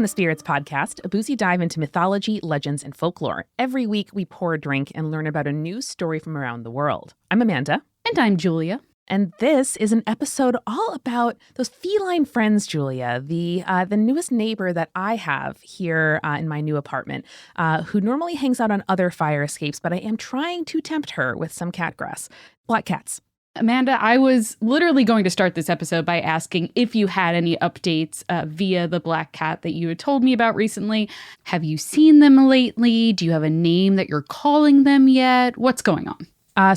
Welcome to Spirits Podcast, a boozy dive into mythology, legends, and folklore. Every week, we pour a drink and learn about a new story from around the world. I'm Amanda. And I'm Julia. And this is an episode all about those feline friends, Julia, the newest neighbor that I have here in my new apartment, who normally hangs out on other fire escapes, but I am trying to tempt her with some catgrass. Black cats. Amanda, I was literally going to start this episode by asking if you had any updates via the black cat that you had told me about recently. Have you seen them lately? Do you have a name that you're calling them yet? What's going on?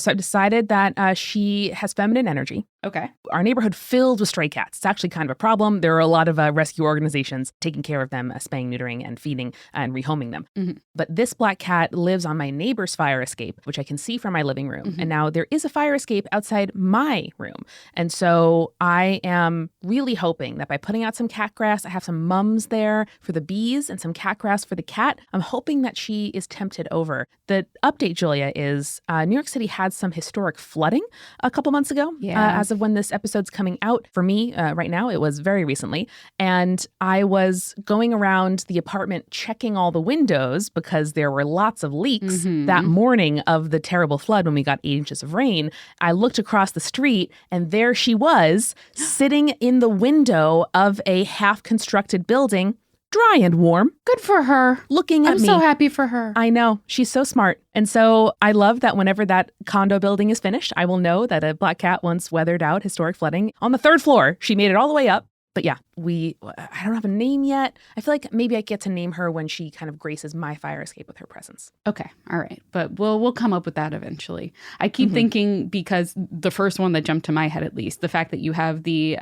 So I've decided that she has feminine energy. Okay. Our neighborhood filled with stray cats. It's actually kind of a problem. There are a lot of rescue organizations taking care of them, spaying, neutering, and feeding and rehoming them. Mm-hmm. But this black cat lives on my neighbor's fire escape, which I can see from my living room. Mm-hmm. And now there is a fire escape outside my room. And so I am really hoping that by putting out some cat grass, I have some mums there for the bees and some cat grass for the cat. I'm hoping that she is tempted over. The update, Julia, is New York City had some historic flooding a couple months ago. Yeah. As of when this episode's coming out, for me right now, it was very recently. And I was going around the apartment checking all the windows because there were lots of leaks that morning of the terrible flood when we got 8 inches of rain. I looked across the street and there she was sitting in the window of a half-constructed building, dry and warm. Good for her. Looking at me. I'm so happy for her. I know. She's so smart. And so I love that whenever that condo building is finished, I will know that a black cat once weathered out historic flooding on the 3rd floor. She made it all the way up. But yeah, I don't have a name yet. I feel like maybe I get to name her when she kind of graces my fire escape with her presence. Okay. All right. But we'll come up with that eventually. I keep thinking, because the first one that jumped to my head, at least, the fact that you have the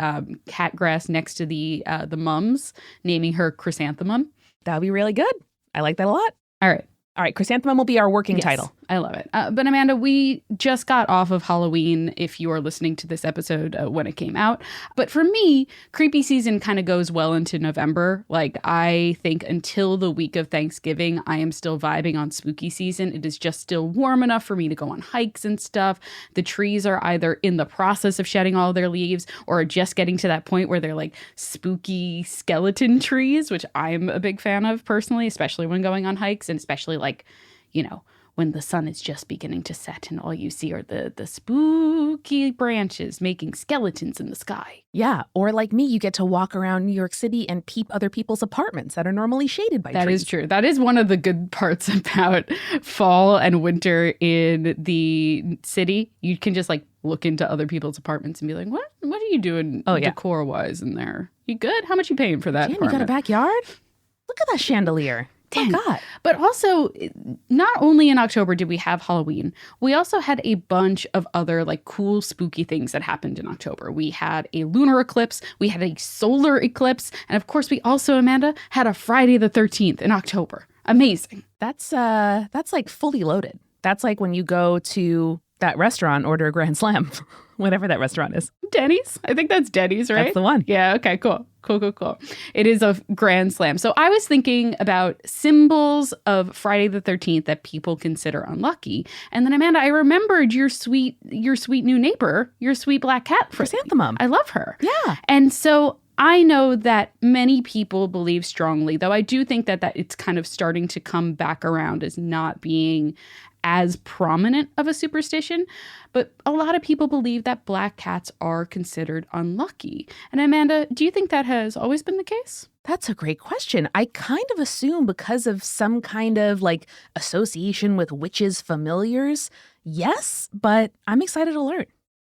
cat grass next to the mums, naming her Chrysanthemum. That would be really good. I like that a lot. All right. All right, Chrysanthemum will be our working Yes, title. I love it. But Amanda, we just got off of Halloween, if you are listening to this episode when it came out. But for me, creepy season kind of goes well into November. Like, I think until the week of Thanksgiving, I am still vibing on spooky season. It is just still warm enough for me to go on hikes and stuff. The trees are either in the process of shedding all their leaves or are just getting to that point where they're like spooky skeleton trees, which I'm a big fan of personally, especially when going on hikes, and especially like, you know, when the sun is just beginning to set and all you see are the spooky branches making skeletons in the sky. Yeah, or like me, you get to walk around New York City and peep other people's apartments that are normally shaded by trees. That is true. That is one of the good parts about fall and winter in the city. You can just like look into other people's apartments and be like, what are you doing decor-wise in there? You good? How much you paying for that apartment? You got a backyard? Look at that chandelier. Dang. Oh, God. But also, not only in October did we have Halloween, we also had a bunch of other like cool, spooky things that happened in October. We had a lunar eclipse, we had a solar eclipse, and of course, we also, Amanda, had a Friday the 13th in October. Amazing. That's like fully loaded. That's like when you go to that restaurant, order a Grand Slam, whatever that restaurant is. Denny's? I think that's Denny's, right? That's the one. Yeah, okay, cool. Cool. It is a Grand Slam. So I was thinking about symbols of Friday the 13th that people consider unlucky. And then, Amanda, I remembered your sweet new neighbor, your sweet black cat. Chrysanthemum. I love her. Yeah. And so I know that many people believe strongly, though I do think that it's kind of starting to come back around as not being as prominent of a superstition, but a lot of people believe that black cats are considered unlucky. And Amanda, do you think that has always been the case? That's a great question. I kind of assume because of some kind of like association with witches' familiars, yes, but I'm excited to learn.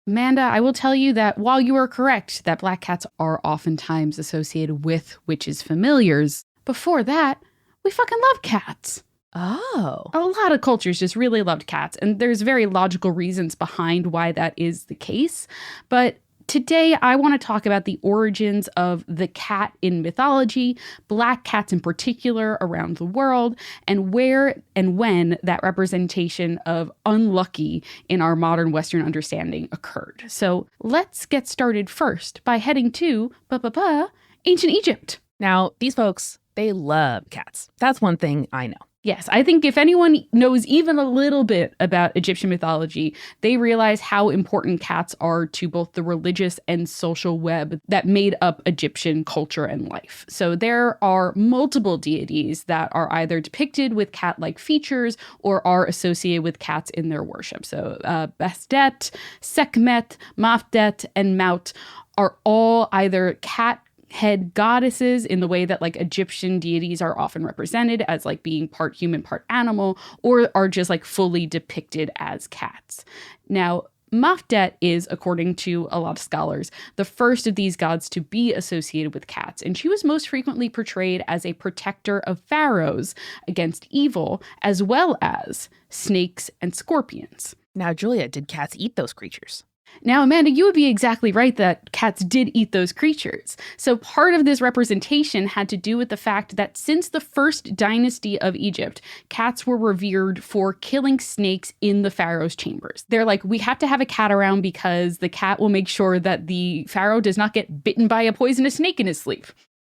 Amanda, I will tell you that while you are correct that black cats are oftentimes associated with witches' familiars, before that, we fucking love cats. Oh. A lot of cultures just really loved cats, and there's very logical reasons behind why that is the case. But today, I want to talk about the origins of the cat in mythology, black cats in particular around the world, and where and when that representation of unlucky in our modern Western understanding occurred. So let's get started first by heading to ancient Egypt. Now, these folks, they love cats. That's one thing I know. Yes, I think if anyone knows even a little bit about Egyptian mythology, they realize how important cats are to both the religious and social web that made up Egyptian culture and life. So there are multiple deities that are either depicted with cat-like features or are associated with cats in their worship. So Bastet, Sekhmet, Mafdet, and Maut are all either cat head goddesses in the way that like Egyptian deities are often represented as like being part human, part animal, or are just like fully depicted as cats. Now, Mafdet is, according to a lot of scholars, the first of these gods to be associated with cats, and she was most frequently portrayed as a protector of pharaohs against evil, as well as snakes and scorpions. Now, Julia, did cats eat those creatures? Now, Amanda, you would be exactly right that cats did eat those creatures. So part of this representation had to do with the fact that since the first dynasty of Egypt, cats were revered for killing snakes in the pharaoh's chambers. They're like, we have to have a cat around because the cat will make sure that the pharaoh does not get bitten by a poisonous snake in his sleep.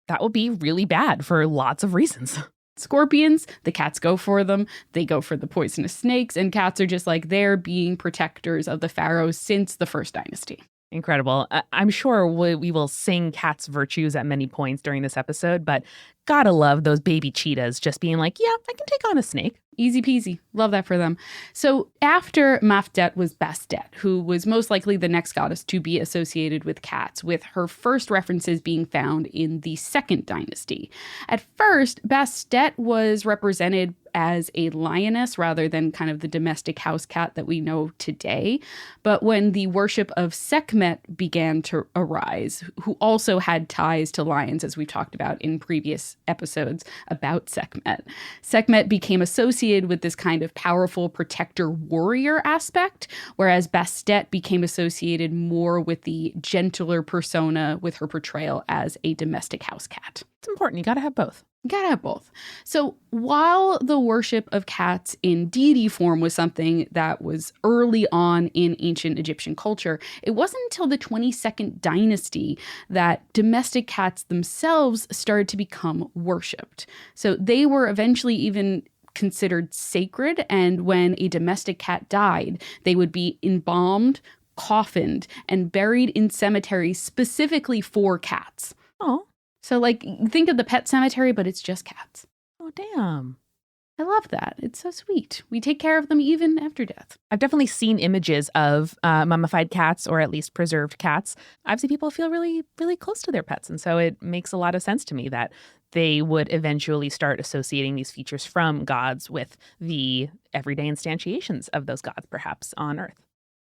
That would be really bad for lots of reasons. Scorpions, the cats go for them. They go for the poisonous snakes, and cats are just like they're being protectors of the pharaohs since the first dynasty. Incredible. I'm sure we will sing cats' virtues at many points during this episode, but gotta love those baby cheetahs just being like, yeah, I can take on a snake. Easy peasy. Love that for them. So after Mafdet was Bastet, who was most likely the next goddess to be associated with cats, with her first references being found in the second dynasty. At first, Bastet was represented as a lioness rather than kind of the domestic house cat that we know today. But when the worship of Sekhmet began to arise, who also had ties to lions, as we've talked about in previous episodes about Sekhmet, Sekhmet became associated with this kind of powerful protector warrior aspect, whereas Bastet became associated more with the gentler persona with her portrayal as a domestic house cat. It's important. You gotta have both. Gotta have both. So while the worship of cats in deity form was something that was early on in ancient Egyptian culture, it wasn't until the 22nd dynasty that domestic cats themselves started to become worshipped. So they were eventually even considered sacred, and when a domestic cat died, they would be embalmed, coffined, and buried in cemeteries specifically for cats. Oh. So, like, think of the pet cemetery, but it's just cats. Oh, damn. I love that. It's so sweet. We take care of them even after death. I've definitely seen images of mummified cats, or at least preserved cats. Obviously, people feel really, really close to their pets. And so it makes a lot of sense to me that they would eventually start associating these features from gods with the everyday instantiations of those gods, perhaps, on Earth.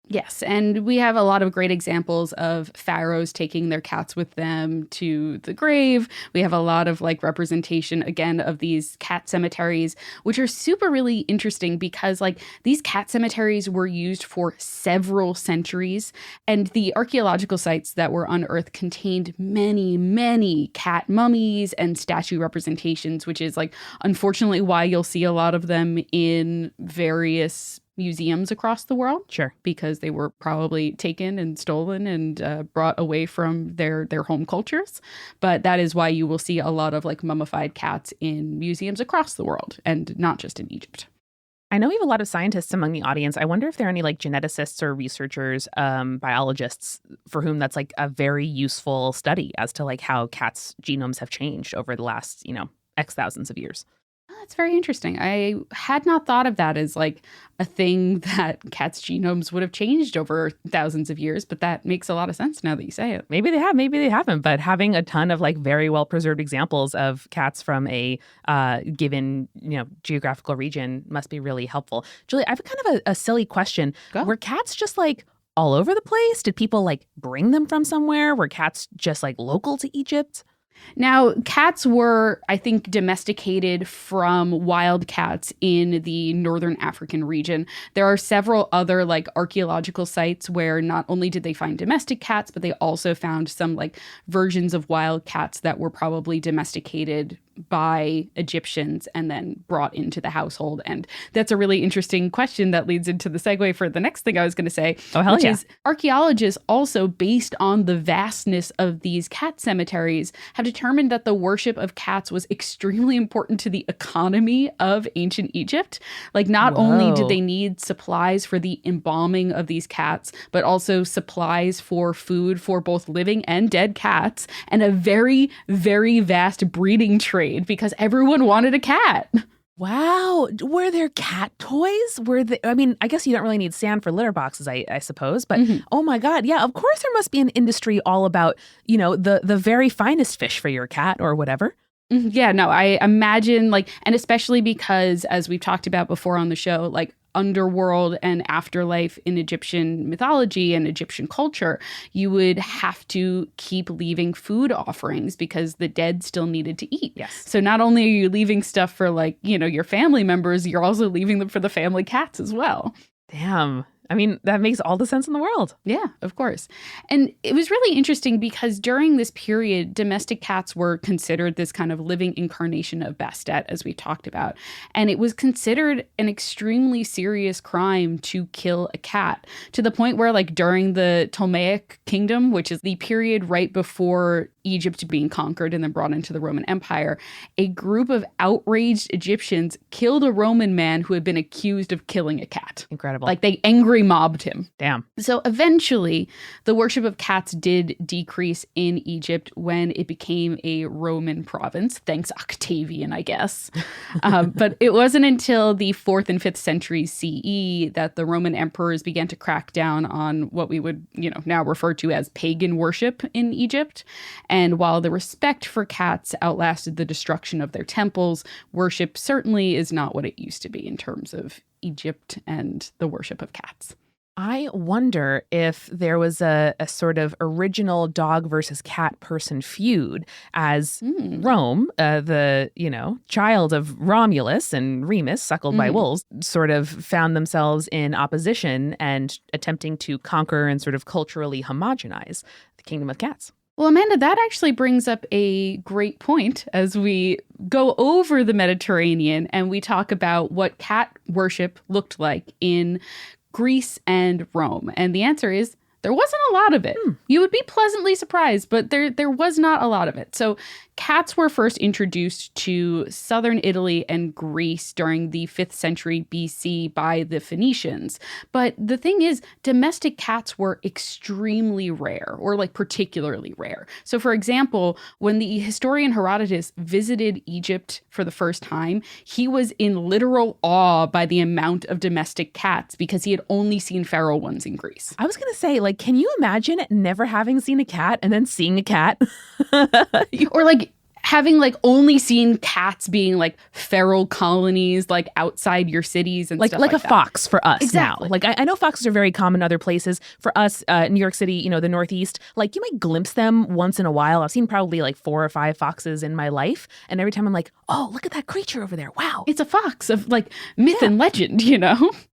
Yes, and we have a lot of great examples of pharaohs taking their cats with them to the grave. We have a lot of like representation, again, of these cat cemeteries, which are super really interesting because like these cat cemeteries were used for several centuries, and the archaeological sites that were unearthed contained many, many cat mummies and statue representations, which is like unfortunately why you'll see a lot of them in various museums across the world. Sure. Because they were probably taken and stolen and brought away from their home cultures. But that is why you will see a lot of like mummified cats in museums across the world and not just in Egypt. I know we have a lot of scientists among the audience. I wonder if there are any like geneticists or researchers, biologists for whom that's like a very useful study as to like how cats' genomes have changed over the last, X thousands of years. That's very interesting. I had not thought of that as like a thing that cats' genomes would have changed over thousands of years, but that makes a lot of sense now that you say it. Maybe they have, maybe they haven't, but having a ton of like very well preserved examples of cats from a given, geographical region must be really helpful. Julie, I have kind of a silly question. Go. Were cats just like all over the place? Did people like bring them from somewhere? Were cats just like local to Egypt? Now, cats were, I think, domesticated from wild cats in the northern African region. There are several other like archaeological sites where not only did they find domestic cats, but they also found some like versions of wild cats that were probably domesticated by Egyptians and then brought into the household. And that's a really interesting question that leads into the segue for the next thing I was going to say, which is archaeologists also, based on the vastness of these cat cemeteries, have determined that the worship of cats was extremely important to the economy of ancient Egypt. Like, not only did they need supplies for the embalming of these cats, but also supplies for food for both living and dead cats, and a very, very vast breeding trade because everyone wanted a cat. Wow. Were there cat toys? I guess you don't really need sand for litter boxes, I suppose. But oh my God. Yeah, of course there must be an industry all about, the very finest fish for your cat or whatever. Yeah, no, I imagine and especially because, as we've talked about before on the show, underworld and afterlife in Egyptian mythology and Egyptian culture, you would have to keep leaving food offerings because the dead still needed to eat. Yes. So not only are you leaving stuff for your family members, you're also leaving them for the family cats as well. Damn. I mean, that makes all the sense in the world. Yeah, of course. And it was really interesting because during this period, domestic cats were considered this kind of living incarnation of Bastet, as we talked about. And it was considered an extremely serious crime to kill a cat, to the point where during the Ptolemaic kingdom, which is the period right before Egypt being conquered and then brought into the Roman Empire, a group of outraged Egyptians killed a Roman man who had been accused of killing a cat. Incredible. They angry mobbed him. Damn. So eventually, the worship of cats did decrease in Egypt when it became a Roman province. Thanks, Octavian, I guess. But it wasn't until the 4th and 5th centuries CE that the Roman emperors began to crack down on what we would, now refer to as pagan worship in Egypt. And while the respect for cats outlasted the destruction of their temples, worship certainly is not what it used to be in terms of Egypt and the worship of cats. I wonder if there was a sort of original dog versus cat person feud as Rome, the, child of Romulus and Remus, suckled by wolves, sort of found themselves in opposition and attempting to conquer and sort of culturally homogenize the kingdom of cats. Well, Amanda, that actually brings up a great point as we go over the Mediterranean and we talk about what cat worship looked like in Greece and Rome. And the answer is there wasn't a lot of it. You would be pleasantly surprised, but there was not a lot of it. So cats were first introduced to southern Italy and Greece during the 5th century BC by the Phoenicians. But the thing is, domestic cats were extremely rare, or particularly rare. So for example, when the historian Herodotus visited Egypt for the first time, he was in literal awe by the amount of domestic cats because he had only seen feral ones in Greece. I was going to say, can you imagine never having seen a cat and then seeing a cat? Or having only seen cats being feral colonies outside your cities and stuff like a fox for us. Exactly. Now. I know foxes are very common in other places. For us, New York City, the Northeast, you might glimpse them once in a while. I've seen probably 4 or 5 foxes in my life, and every time I'm like, oh, look at that creature over there! Wow, it's a fox of myth and legend,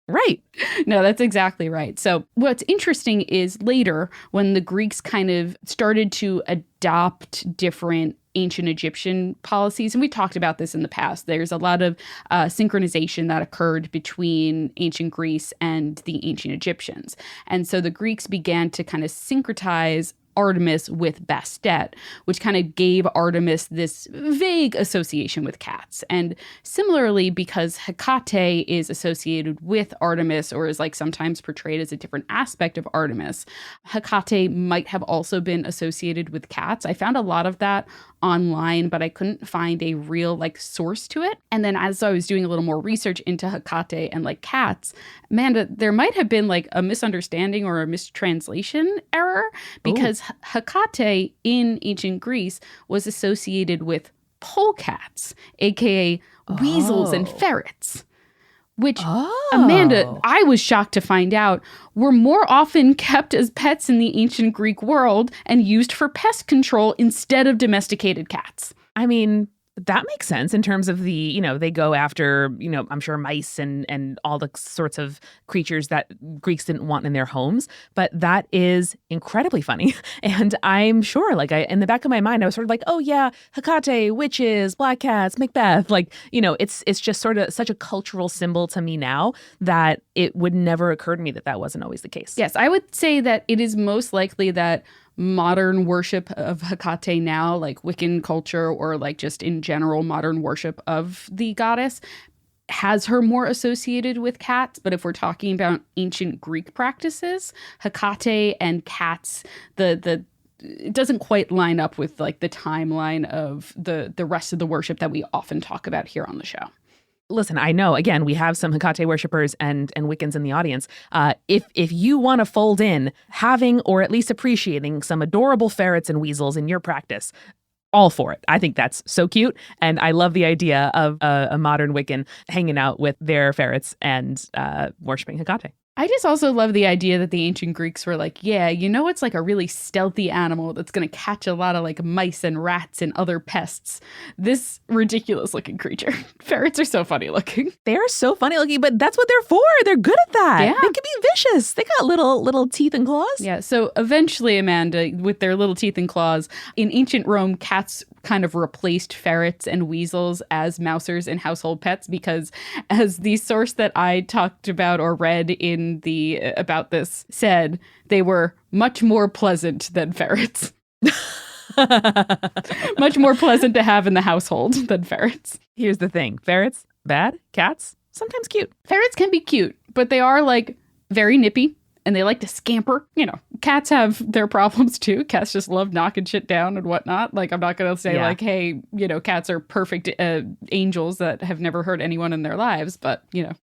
Right. No, that's exactly right. So what's interesting is later, when the Greeks kind of started to adopt different ancient Egyptian policies, and we talked about this in the past, there's a lot of synchronization that occurred between ancient Greece and the ancient Egyptians. And so the Greeks began to kind of syncretize Artemis with Bastet, which kind of gave Artemis this vague association with cats. And similarly, because Hecate is associated with Artemis, or is sometimes portrayed as a different aspect of Artemis, Hecate might have also been associated with cats. I found a lot of that online, but I couldn't find a real source to it. And then as I was doing a little more research into Hecate and cats, Amanda, there might have been a misunderstanding or a mistranslation error, because Hecate in ancient Greece was associated with polecats, aka weasels and ferrets, which, Amanda, I was shocked to find out were more often kept as pets in the ancient Greek world and used for pest control instead of domesticated cats. I mean, That makes sense in terms of they go after, I'm sure mice and all the sorts of creatures that Greeks didn't want in their homes. But that is incredibly funny. And I'm sure, in the back of my mind, I was sort of like, oh yeah, Hecate, witches, black cats, Macbeth. It's just sort of such a cultural symbol to me now that it would never occur to me that wasn't always the case. Yes, I would say that it is most likely that modern worship of Hecate now, like Wiccan culture or just in general modern worship of the goddess, has her more associated with cats. But if we're talking about ancient Greek practices, Hecate and cats, it doesn't quite line up with the timeline of the rest of the worship that we often talk about here on the show. Listen, I know, again, we have some Hecate worshipers and Wiccans in the audience. If you want to fold in having or at least appreciating some adorable ferrets and weasels in your practice, all for it. I think that's so cute. And I love the idea of a modern Wiccan hanging out with their ferrets and worshiping Hecate. I just also love the idea that the ancient Greeks were like, yeah, it's a really stealthy animal that's going to catch a lot of mice and rats and other pests. This ridiculous looking creature. Ferrets are so funny looking. They're so funny looking, but that's what they're for. They're good at that. Yeah. They can be vicious. They got little teeth and claws. Yeah. So eventually, Amanda, with their little teeth and claws, in ancient Rome, cats kind of replaced ferrets and weasels as mousers and household pets because, as the source that I talked about or read in the about this said, they were much more pleasant than ferrets. Much more pleasant to have in the household than ferrets. Here's the thing. Ferrets, bad. Cats, sometimes cute. Ferrets can be cute, but they are very nippy. And they like to scamper. Cats have their problems too. Cats just love knocking shit down and whatnot. I'm not going to say hey, cats are perfect angels that have never hurt anyone in their lives. But,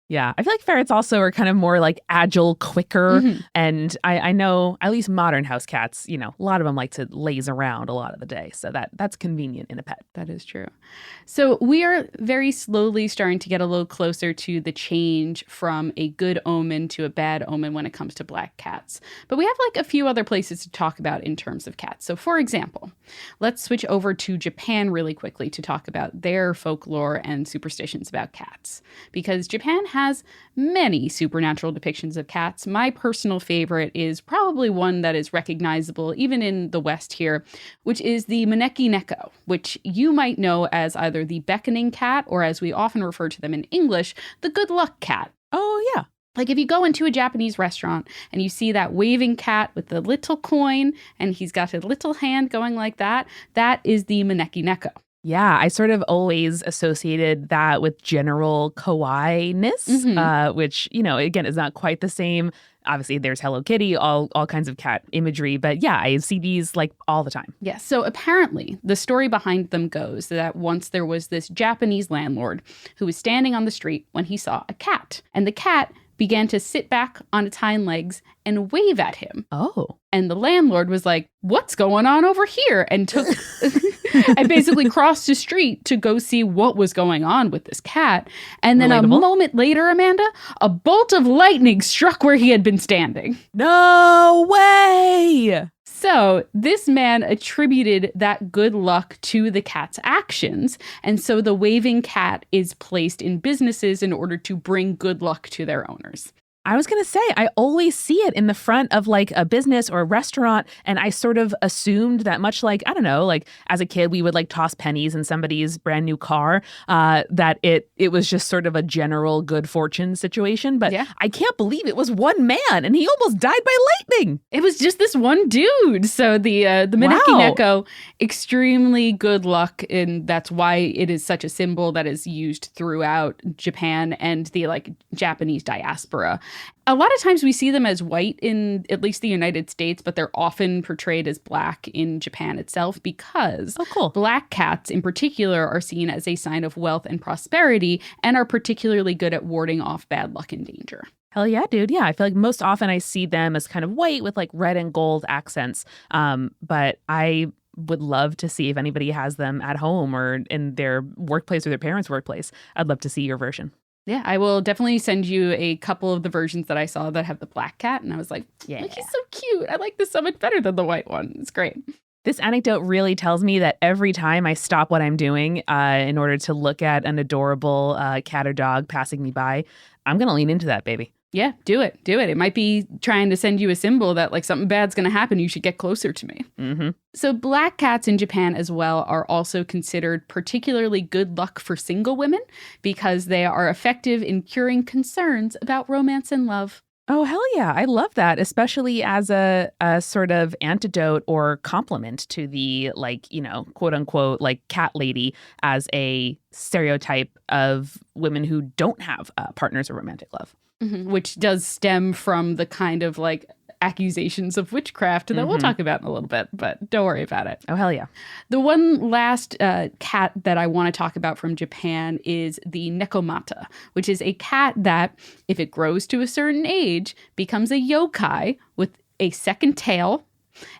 Yeah, I feel like ferrets also are kind of more agile, quicker. Mm-hmm. And I know at least modern house cats, a lot of them like to laze around a lot of the day. So that's convenient in a pet. That is true. So we are very slowly starting to get a little closer to the change from a good omen to a bad omen when it comes to black cats. But we have a few other places to talk about in terms of cats. So for example, let's switch over to Japan really quickly to talk about their folklore and superstitions about cats. Because Japan has many supernatural depictions of cats. My personal favorite is probably one that is recognizable even in the West here, which is the Maneki Neko, which you might know as either the beckoning cat or, as we often refer to them in English, the good luck cat. Oh, yeah. If you go into a Japanese restaurant and you see that waving cat with the little coin and he's got a little hand going like that, that is the Maneki Neko. Yeah, I sort of always associated that with general kawaii-ness, which, again, is not quite the same. Obviously, there's Hello Kitty, all kinds of cat imagery. But yeah, I see these all the time. Yes. Yeah, so apparently, the story behind them goes that once there was this Japanese landlord who was standing on the street when he saw a cat. And the cat began to sit back on its hind legs and wave at him. Oh. And the landlord was like, what's going on over here? And took and basically crossed the street to go see what was going on with this cat. And then a moment later, Amanda, a bolt of lightning struck where he had been standing. No way! So this man attributed that good luck to the cat's actions. And so the waving cat is placed in businesses in order to bring good luck to their owners. I was going to say, I always see it in the front of a business or a restaurant. And I sort of assumed that much I don't know, as a kid, we would toss pennies in somebody's brand new car, that it was just sort of a general good fortune situation. But yeah. I can't believe it was one man and he almost died by lightning. It was just this one dude. So the Maneki Neko, extremely good luck. And that's why it is such a symbol that is used throughout Japan and the Japanese diaspora. A lot of times we see them as white in at least the United States, but they're often portrayed as black in Japan itself because black cats in particular are seen as a sign of wealth and prosperity and are particularly good at warding off bad luck and danger. Hell yeah, dude. Yeah, I feel most often I see them as kind of white with red and gold accents. But I would love to see if anybody has them at home or in their workplace or their parents' workplace. I'd love to see your version. Yeah, I will definitely send you a couple of the versions that I saw that have the black cat. And I was like, yeah, he's so cute. I like this so much better than the white one. It's great. This anecdote really tells me that every time I stop what I'm doing in order to look at an adorable cat or dog passing me by, I'm going to lean into that, baby. Yeah, do it. Do it. It might be trying to send you a symbol that like something bad's going to happen. You should get closer to me. Mm-hmm. So black cats in Japan as well are also considered particularly good luck for single women because they are effective in curing concerns about romance and love. Oh, hell yeah. I love that, especially as a sort of antidote or complement to the, like, you know, quote unquote, like cat lady as a stereotype of women who don't have partners or romantic love. Mm-hmm. Which does stem from the kind of like accusations of witchcraft that we'll talk about in a little bit, but don't worry about it. Oh, hell yeah. The one last cat that I want to talk about from Japan is the nekomata, which is a cat that, if it grows to a certain age, becomes a yokai with a second tail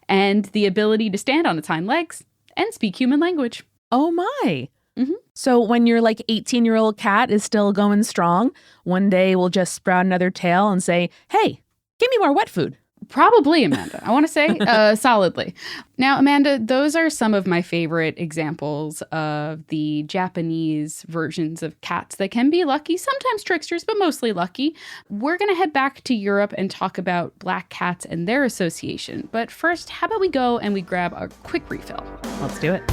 and the ability to stand on its hind legs and speak human language. Oh, my. Mm-hmm. So when your like 18-year-old cat is still going strong, one day we'll just sprout another tail and say, hey, give me more wet food. Probably, Amanda. I want to say solidly. Now, Amanda, those are some of my favorite examples of the Japanese versions of cats that can be lucky, sometimes tricksters, but mostly lucky. We're going to head back to Europe and talk about black cats and their association. But first, how about we go and we grab a quick refill? Let's do it.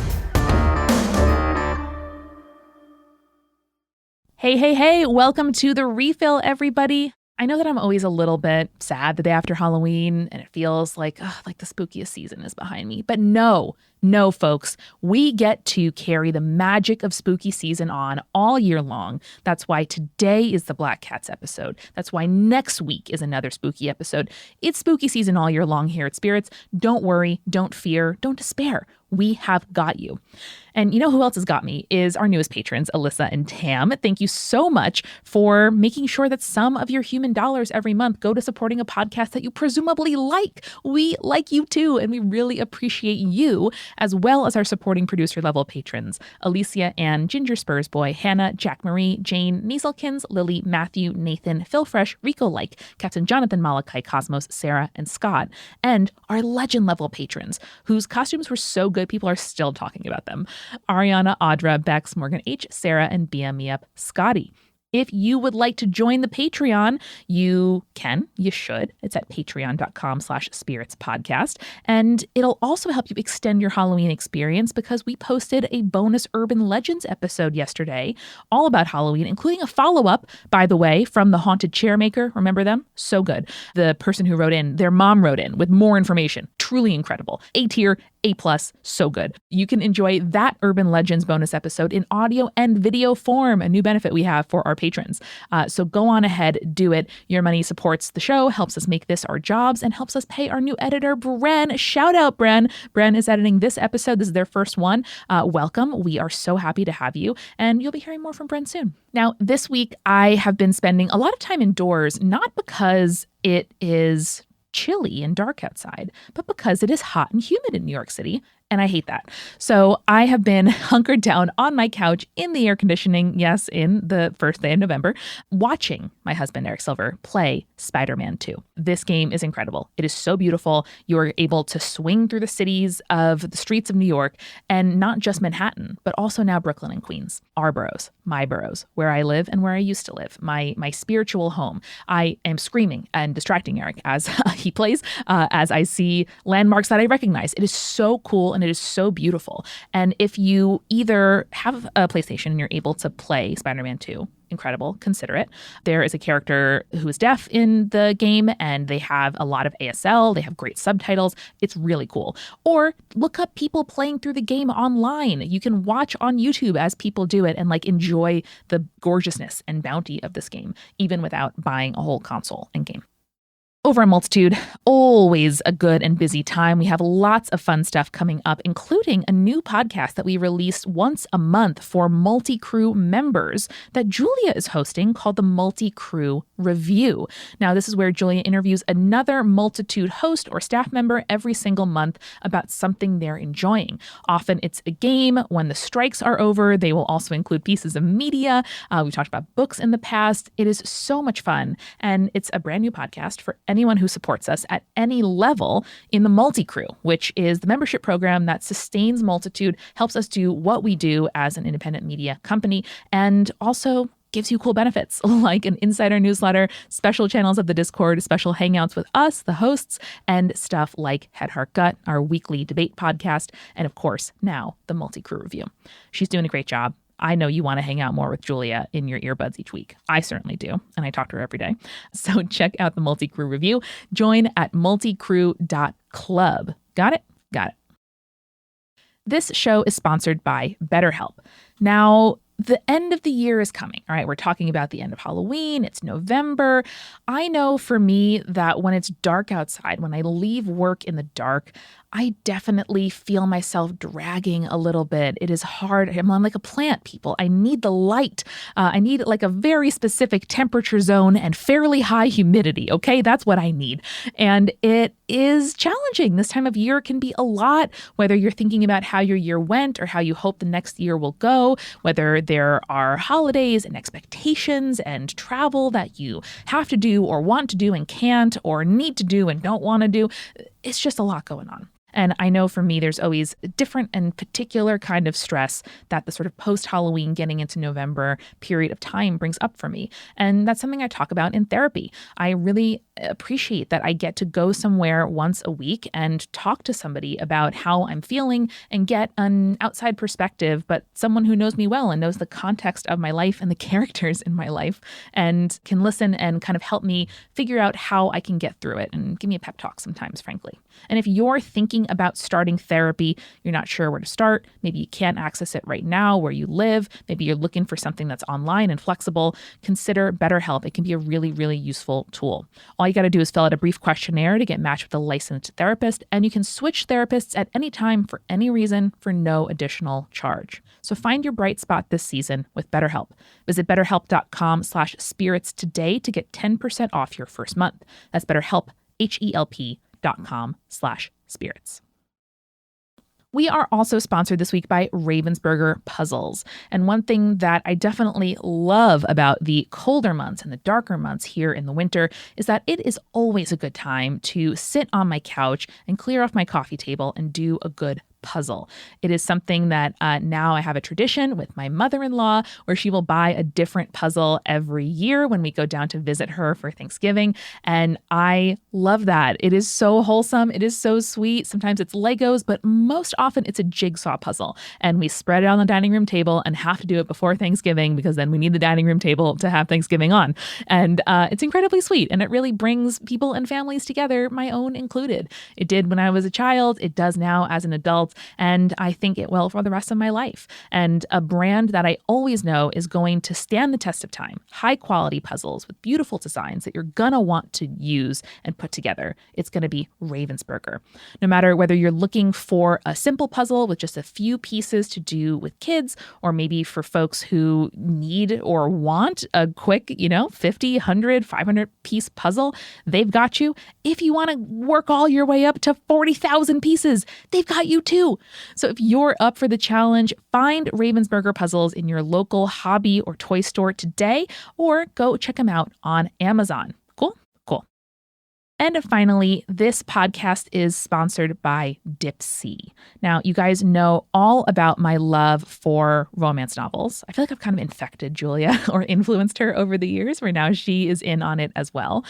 Hey, hey, hey, welcome to the refill, everybody. I know that I'm always a little bit sad the day after Halloween and it feels like the spookiest season is behind me. But no, folks, we get to carry the magic of spooky season on all year long. That's why today is the Black Cats episode. That's why next week is another spooky episode. It's spooky season all year long here at Spirits. Don't worry, don't fear, don't despair. We have got you. And you know who else has got me is our newest patrons, Alyssa and Tam. Thank you so much for making sure that some of your human dollars every month go to supporting a podcast that you presumably like. We like you too, and we really appreciate you, as well as our supporting producer level patrons, Alicia, Ann, Ginger Spurs Boy, Hannah, Jack Marie, Jane, Measelkins, Lily, Matthew, Nathan, Phil Fresh, Rico Like, Captain Jonathan Malachi, Cosmos, Sarah, and Scott, and our legend level patrons, whose costumes were so good people are still talking about them. Ariana, Audra, Bex, Morgan H, Sarah, and Bia Miep, Scotty. If you would like to join the Patreon, you can, you should. It's at patreon.com/spiritspodcast. And it'll also help you extend your Halloween experience because we posted a bonus Urban Legends episode yesterday all about Halloween, including a follow-up, by the way, from the Haunted Chairmaker. Remember them? So good. The person who wrote in, their mom wrote in with more information. Truly incredible. A tier, A+, so good. You can enjoy that Urban Legends bonus episode in audio and video form, a new benefit we have for our patrons. So go on ahead, do it. Your money supports the show, helps us make this our jobs, and helps us pay our new editor, Bren. Shout out, Bren. Bren is editing this episode. This is their first one. Welcome. We are so happy to have you, and you'll be hearing more from Bren soon. Now, this week, I have been spending a lot of time indoors, not because it is chilly and dark outside, but because it is hot and humid in New York City, and I hate that. So I have been hunkered down on my couch in the air conditioning, yes, in the first day of November, watching my husband, Eric Silver, play Spider-Man 2. This game is incredible. It is so beautiful. You are able to swing through the cities of the streets of New York, and not just Manhattan, but also now Brooklyn and Queens, our boroughs, my boroughs, where I live and where I used to live, my spiritual home. I am screaming and distracting Eric as he plays, as I see landmarks that I recognize. It is so cool and it is so beautiful. And if you either have a PlayStation and you're able to play Spider-Man 2, incredible, consider it. There is a character who is deaf in the game, and they have a lot of ASL. They have great subtitles. It's really cool. Or look up people playing through the game online. You can watch on YouTube as people do it and enjoy the gorgeousness and bounty of this game, even without buying a whole console and game. Over at Multitude, always a good and busy time. We have lots of fun stuff coming up, including a new podcast that we release once a month for MultiCrew members that Julia is hosting called the MultiCrew Review. Now, this is where Julia interviews another Multitude host or staff member every single month about something they're enjoying. Often it's a game. When the strikes are over, they will also include pieces of media. We've talked about books in the past. It is so much fun, and it's a brand new podcast for anyone who supports us at any level in the MultiCrew, which is the membership program that sustains Multitude, helps us do what we do as an independent media company, and also gives you cool benefits like an insider newsletter, special channels of the Discord, special hangouts with us, the hosts, and stuff like Head, Heart, Gut, our weekly debate podcast, and of course, now the MultiCrew review. She's doing a great job. I know you want to hang out more with Julia in your earbuds each week. I certainly do, and I talk to her every day. So check out the MultiCrew review. Join at multicrew.club. Got it? Got it. This show is sponsored by BetterHelp. Now, the end of the year is coming. All right, we're talking about the end of Halloween. It's November. I know for me that when it's dark outside, when I leave work in the dark, I definitely feel myself dragging a little bit. It is hard. I'm on like a plant, people. I need the light. I need like a very specific temperature zone and fairly high humidity. Okay, that's what I need. And it is challenging. This time of year can be a lot, whether you're thinking about how your year went or how you hope the next year will go, whether there are holidays and expectations and travel that you have to do or want to do and can't, or need to do and don't want to do. It's just a lot going on. And I know for me, there's always a different and particular kind of stress that the sort of post-Halloween getting into November period of time brings up for me. And that's something I talk about in therapy. I really appreciate that I get to go somewhere once a week and talk to somebody about how I'm feeling and get an outside perspective, but someone who knows me well and knows the context of my life and the characters in my life and can listen and kind of help me figure out how I can get through it and give me a pep talk sometimes, frankly. And if you're thinking about starting therapy, you're not sure where to start, maybe you can't access it right now where you live, maybe you're looking for something that's online and flexible, consider BetterHelp. It can be a really, really useful tool. All you got to do is fill out a brief questionnaire to get matched with a licensed therapist, and you can switch therapists at any time for any reason for no additional charge. So find your bright spot this season with BetterHelp. Visit betterhelp.com/spirits today to get 10% off your first month. That's BetterHelp, HELP.com/spirits. We are also sponsored this week by Ravensburger Puzzles. And one thing that I definitely love about the colder months and the darker months here in the winter is that it is always a good time to sit on my couch and clear off my coffee table and do a good puzzle. It is something that now I have a tradition with my mother-in-law where she will buy a different puzzle every year when we go down to visit her for Thanksgiving. And I love that. It is so wholesome. It is so sweet. Sometimes it's Legos, but most often it's a jigsaw puzzle. And we spread it on the dining room table and have to do it before Thanksgiving because then we need the dining room table to have Thanksgiving on. And it's incredibly sweet. And it really brings people and families together, my own included. It did when I was a child. It does now as an adult. And I think it will for the rest of my life. And a brand that I always know is going to stand the test of time. High quality puzzles with beautiful designs that you're going to want to use and put together. It's going to be Ravensburger. No matter whether you're looking for a simple puzzle with just a few pieces to do with kids, or maybe for folks who need or want a quick, 50, 100, 500 piece puzzle, they've got you. If you want to work all your way up to 40,000 pieces, they've got you too. So if you're up for the challenge, find Ravensburger Puzzles in your local hobby or toy store today, or go check them out on Amazon. Cool? Cool. And finally, this podcast is sponsored by Dipsea. Now, you guys know all about my love for romance novels. I feel like I've kind of infected Julia or influenced her over the years, where now she is in on it as well.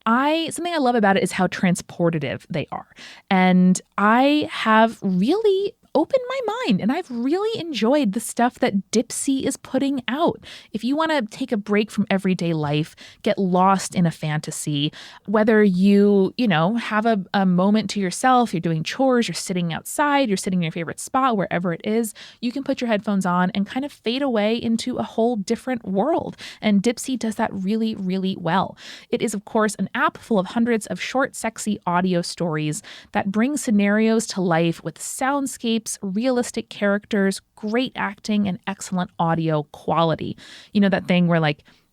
Something I love about it is how transportative they are. And I have really opened my mind, and I've really enjoyed the stuff that Dipsea is putting out. If you want to take a break from everyday life, get lost in a fantasy, whether you have a moment to yourself, you're doing chores, you're sitting outside, you're sitting in your favorite spot, wherever it is, you can put your headphones on and kind of fade away into a whole different world. And Dipsea does that really, really well. It is, of course, an app full of hundreds of short, sexy audio stories that bring scenarios to life with soundscapes, realistic characters, great acting, and excellent audio quality. You know that thing where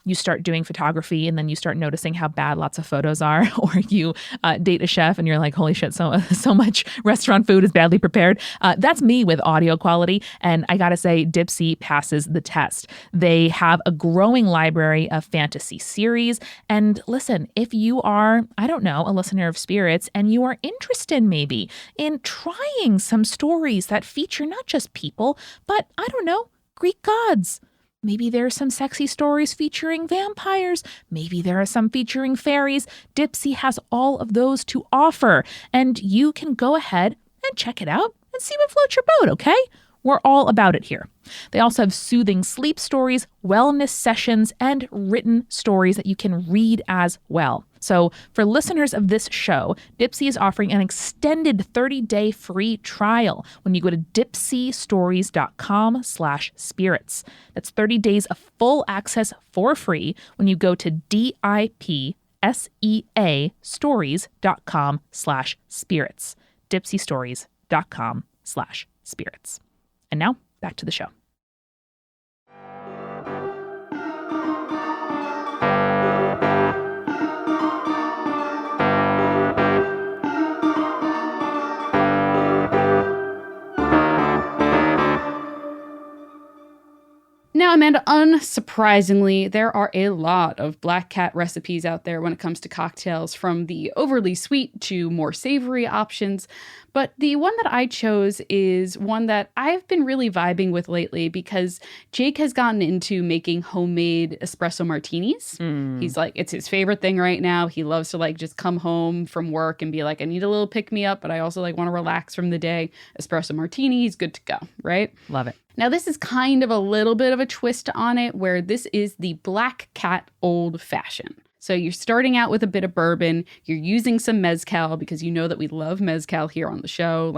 you start doing photography and then you start noticing how bad lots of photos are, or you date a chef and you're like, holy shit, so much restaurant food is badly prepared. That's me with audio quality. And I gotta say, Dipsea passes the test. They have a growing library of fantasy series. And listen, if you are, I don't know, a listener of Spirits and you are interested maybe in trying some stories that feature not just people, but I don't know, Greek gods. Maybe there are some sexy stories featuring vampires. Maybe there are some featuring fairies. Dipsea has all of those to offer. And you can go ahead and check it out and see what floats your boat, okay? We're all about it here. They also have soothing sleep stories, wellness sessions, and written stories that you can read as well. So for listeners of this show, Dipsea is offering an extended 30-day free trial when you go to dipseastories.com/spirits. That's 30 days of full access for free when you go to DIPSEA stories.com/spirits. dipseastories.com/spirits. And now, back to the show. Now, Amanda, unsurprisingly, there are a lot of black cat recipes out there when it comes to cocktails, from the overly sweet to more savory options. But the one that I chose is one that I've been really vibing with lately because Jake has gotten into making homemade espresso martinis. He's like, it's his favorite thing right now. He loves to just come home from work and be like, I need a little pick me up, but I also want to relax from the day. Espresso martini, he's good to go, right? Love it. Now, this is kind of a little bit of a twist on it, where this is the Black Cat Old Fashioned. So you're starting out with a bit of bourbon. You're using some mezcal because you know that we love mezcal here on the show.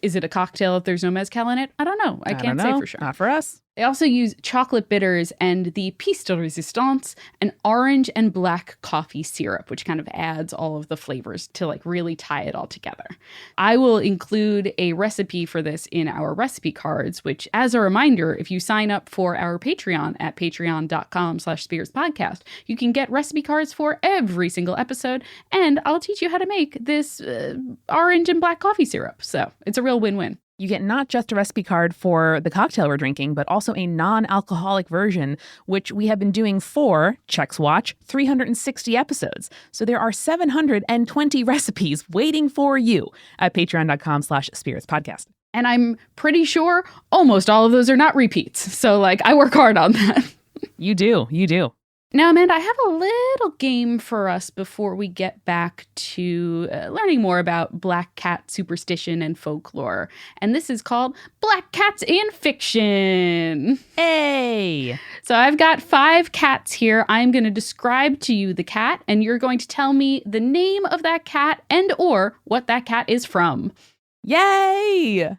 Is it a cocktail if there's no mezcal in it? I don't know. I can't say for sure. Not for us. They also use chocolate bitters and the piece de resistance, an orange and black coffee syrup, which kind of adds all of the flavors to really tie it all together. I will include a recipe for this in our recipe cards, which, as a reminder, if you sign up for our Patreon at patreon.com/spiritspodcast, you can get recipe cards for every single episode, and I'll teach you how to make this orange and black coffee syrup. So it's a real win-win. You get not just a recipe card for the cocktail we're drinking, but also a non-alcoholic version, which we have been doing for, checks watch, 360 episodes. So there are 720 recipes waiting for you at patreon.com/spiritspodcast. And I'm pretty sure almost all of those are not repeats. So I work hard on that. You do. Now, Amanda, I have a little game for us before we get back to learning more about black cat superstition and folklore. And this is called Black Cats in Fiction. Hey! So I've got 5 cats here. I'm going to describe to you the cat, and you're going to tell me the name of that cat and or what that cat is from. Yay!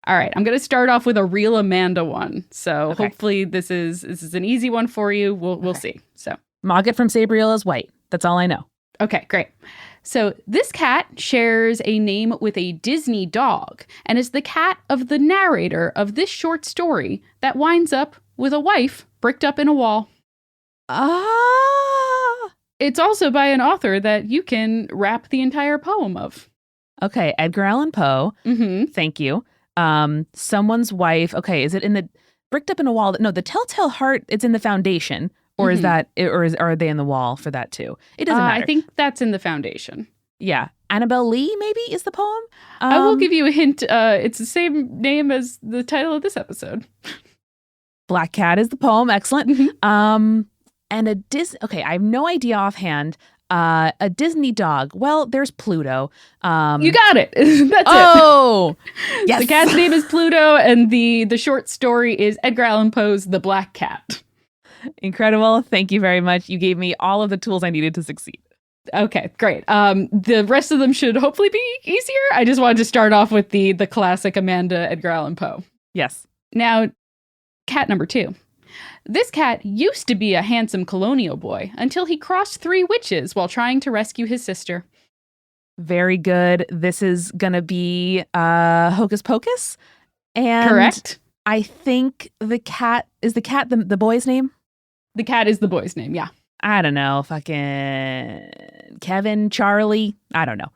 All right, I'm going to start off with a real Amanda one. So Okay. Hopefully this is an easy one for you. We'll see. So Mogget from Sabriel is white. That's all I know. Okay, great. So this cat shares a name with a Disney dog and is the cat of the narrator of this short story that winds up with a wife bricked up in a wall. Ah! It's also by an author that you can rap the entire poem of. Okay, Edgar Allan Poe. Mm-hmm. Thank you. Someone's wife. Okay, is it in the bricked up in a wall? No, the Telltale Heart. It's in the foundation, or is that, are they in the wall for that too? It doesn't matter. I think that's in the foundation. Yeah, Annabelle Lee maybe is the poem. I will give you a hint. It's the same name as the title of this episode. Black Cat is the poem. Excellent. Mm-hmm. And a Okay, I have no idea offhand. A Disney dog. Well, there's Pluto. You got it. That's oh, it. Yes. The cat's name is Pluto, and the short story is Edgar Allan Poe's The Black Cat. Incredible. Thank you very much. You gave me all of the tools I needed to succeed. Okay, great. The rest of them should hopefully be easier. I just wanted to start off with the classic Amanda Edgar Allan Poe. Yes. Now, cat number 2. This cat used to be a handsome colonial boy until he crossed 3 witches while trying to rescue his sister. Very good. This is going to be Hocus Pocus. And Correct. I think the cat, is the cat the boy's name? The cat is the boy's name, yeah. I don't know, fucking Kevin, Charlie. I don't know.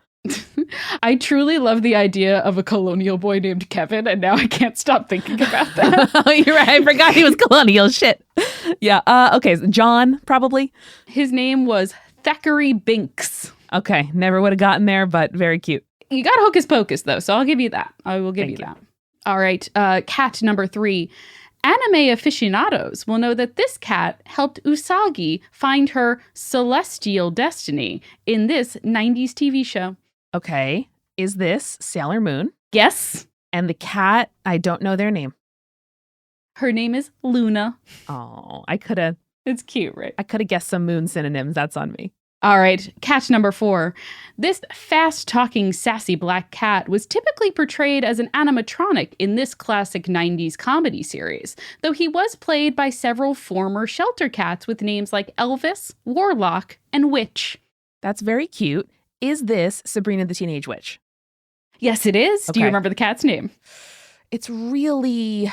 I truly love the idea of a colonial boy named Kevin, and now I can't stop thinking about that. Oh, you're right. I forgot he was colonial. Shit. Yeah. Okay. John, probably. His name was Thackeray Binks. Okay. Never would have gotten there, but very cute. You got Hocus Pocus, though, so I'll give you that. I will give you that. All right. Cat number 3. Anime aficionados will know that this cat helped Usagi find her celestial destiny in this 90s TV show. Okay. Is this Sailor Moon? Yes. And the cat, I don't know their name. Her name is Luna. Oh, I could have. It's cute, right? I could have guessed some moon synonyms. That's on me. All right, cat number 4. This fast-talking, sassy black cat was typically portrayed as an animatronic in this classic 90s comedy series, though he was played by several former shelter cats with names like Elvis, Warlock, and Witch. That's very cute. Is this Sabrina the Teenage Witch? Yes, it is. Okay. Do you remember the cat's name? It's really...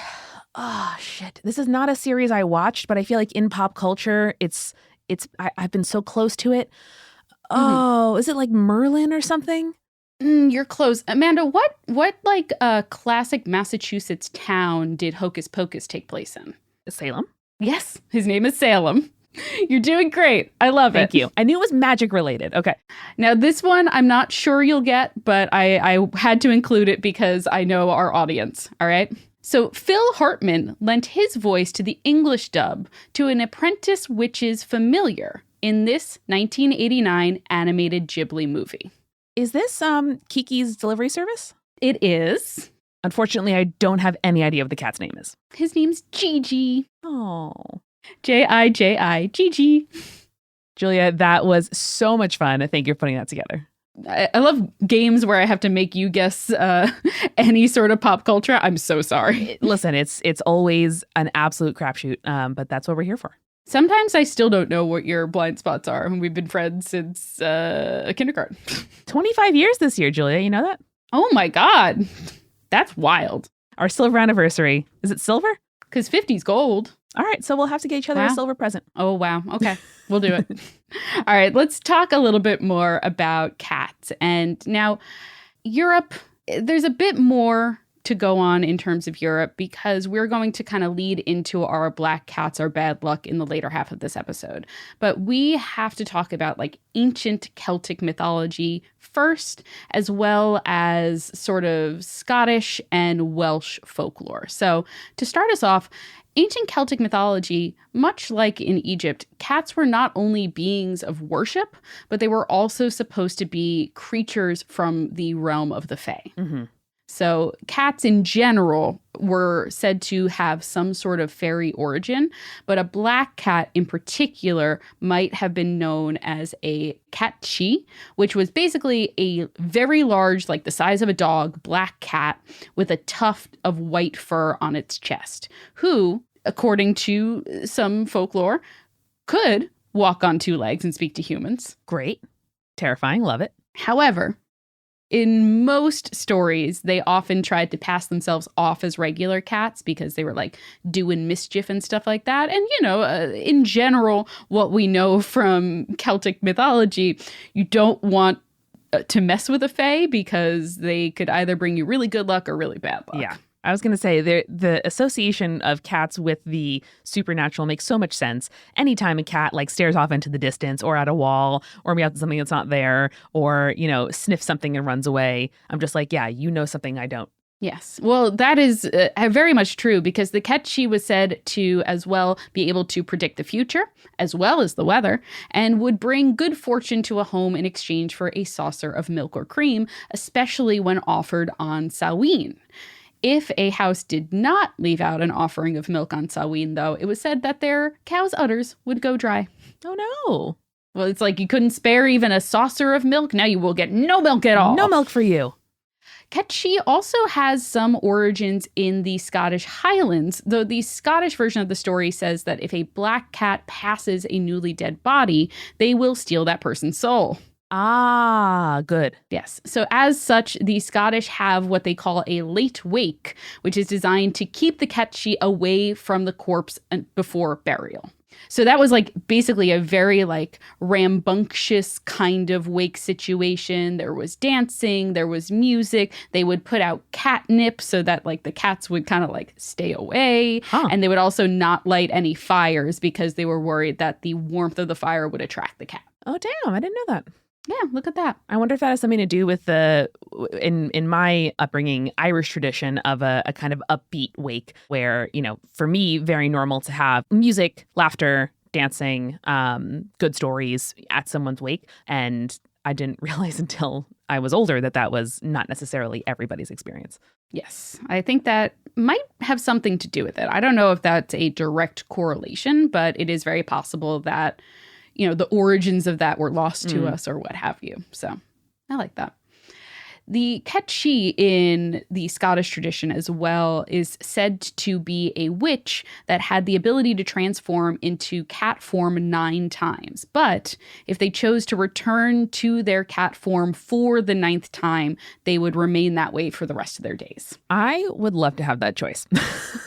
Oh, shit. This is not a series I watched, but I feel like in pop culture, I've been so close to it. Oh, Is it like Merlin or something? You're close. Amanda, what like classic Massachusetts town did Hocus Pocus take place in? Salem? Yes, his name is Salem. You're doing great. I love it. Thank you. I knew it was magic related. Okay. Now, this one I'm not sure you'll get, but I had to include it because I know our audience. All right. So Phil Hartman lent his voice to the English dub to an apprentice witch's familiar in this 1989 animated Ghibli movie. Is this Kiki's delivery service? It is. Unfortunately, I don't have any idea what the cat's name is. His name's Gigi. Oh. Jiji, Gigi. Julia, that was so much fun. Thank you for putting that together. I love games where I have to make you guess any sort of pop culture. I'm so sorry. Listen, it's always an absolute crapshoot, but that's what we're here for. Sometimes I still don't know what your blind spots are, and we've been friends since kindergarten. 25 years this year, Julia. You know that? Oh my God. That's wild. Our silver anniversary. Is it silver? Because 50's gold. All right, so we'll have to get each other a silver present. Oh, wow. Okay, we'll do it. All right, let's talk a little bit more about cats. And now, Europe, there's a bit more to go on in terms of Europe because we're going to kind of lead into our black cats are bad luck in the later half of this episode. But we have to talk about like ancient Celtic mythology first, as well as sort of Scottish and Welsh folklore. So to start us off, ancient Celtic mythology, much like in Egypt, cats were not only beings of worship, but they were also supposed to be creatures from the realm of the Fae. Mm-hmm. So cats in general were said to have some sort of fairy origin, but a black cat in particular might have been known as a catchi, which was basically a very large, like the size of a dog, black cat with a tuft of white fur on its chest, who, according to some folklore, could walk on 2 legs and speak to humans. Great. Terrifying. Love it. However, in most stories, they often tried to pass themselves off as regular cats because they were like doing mischief and stuff like that. And, you know, in general, what we know from Celtic mythology, you don't want to mess with a fae because they could either bring you really good luck or really bad luck. Yeah. I was going to say the association of cats with the supernatural makes so much sense. Anytime a cat like stares off into the distance or at a wall or meows at something that's not there or, you know, sniffs something and runs away, I'm just like, yeah, you know something I don't. Yes. Well, that is very much true because the catchi was said to as well be able to predict the future as well as the weather and would bring good fortune to a home in exchange for a saucer of milk or cream, especially when offered on Samhain. If a house did not leave out an offering of milk on Samhain, though, it was said that their cow's udders would go dry. Oh, no. Well, it's like you couldn't spare even a saucer of milk. Now you will get no milk at all. No milk for you. Catchi also has some origins in the Scottish Highlands, though the Scottish version of the story says that if a black cat passes a newly dead body, they will steal that person's soul. Ah, good. Yes. So as such, the Scottish have what they call a late wake, which is designed to keep the catchi away from the corpse before burial. So that was like basically a very like rambunctious kind of wake situation. There was dancing, there was music. They would put out catnip so that like the cats would kind of like stay away. Huh. And they would also not light any fires because they were worried that the warmth of the fire would attract the cat. Oh, damn. I didn't know that. Yeah, look at that. I wonder if that has something to do with the, in my upbringing, Irish tradition of a kind of upbeat wake where, you know, for me, very normal to have music, laughter, dancing, good stories at someone's wake. And I didn't realize until I was older that that was not necessarily everybody's experience. Yes, I think that might have something to do with it. I don't know if that's a direct correlation, but it is very possible that, you know, the origins of that were lost to us or what have you. So I like that. The Ketchi in the Scottish tradition as well is said to be a witch that had the ability to transform into cat form 9 times. But if they chose to return to their cat form for the 9th time, they would remain that way for the rest of their days. I would love to have that choice.